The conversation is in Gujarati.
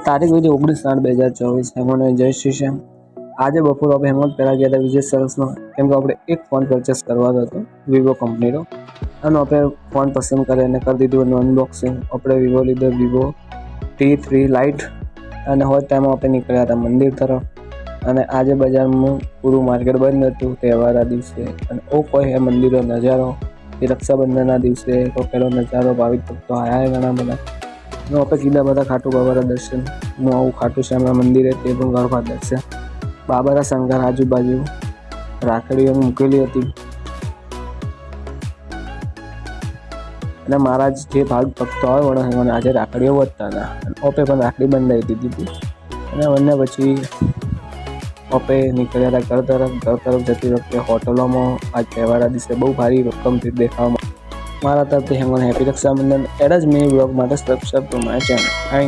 તારીખ વિધિ 19/8/2024 હેમંત અને જય શ્રી શ્યામ। આજે બપોર આપણે હેમંત પહેલા ગયા હતા વિજય સેલ્સમાં, કેમ કે આપણે એક ફોન પરચેસ કરવાનો હતો વિવો કંપનીનો, અને આપણે ફોન પસંદ કરી અને કરી દીધું એનું અનબોક્સિંગ। આપણે વિવો લીધો, વિવો T3 લાઇટ, અને હોય ટાઈમમાં આપણે નીકળ્યા હતા મંદિર તરફ। અને આજે બજારમાં પૂરું માર્કેટ બંધ હતું તહેવારના દિવસે, અને ઓપો હે મંદિરનો નજારો, એ રક્ષાબંધનના દિવસે તો પેલો નજારો, ભાવિક ભક્તો આયા ઘણા બધા। આપણે કીધા બધા ખાટુ બાબાના દર્શન, હું આવું ખાટુ શ્યામના મંદિરે, તે પણ કરવા દર્શન। બાબાના શણગાર આજુબાજુ રાખડીઓ મૂકેલી હતી, અને મારા જે ભાવિક ભક્તો આવે મને આજે રાખડીઓ વધતા હતા, ઓપે પણ રાખડી બંધાઈ દીધી હતી। અને બંને પછી ઓપે નીકળ્યા હતા ઘર તરફ જતી વખતે હોટલોમાં આજ તહેવારના દિવસે બહુ ભારી રકમથી દેખાવામાં। મારા તરફથી હેમંત હેપી રક્ષાબંધન। એડ જ મિની બ્લોગ માટે subscribe to my channel. Thank you.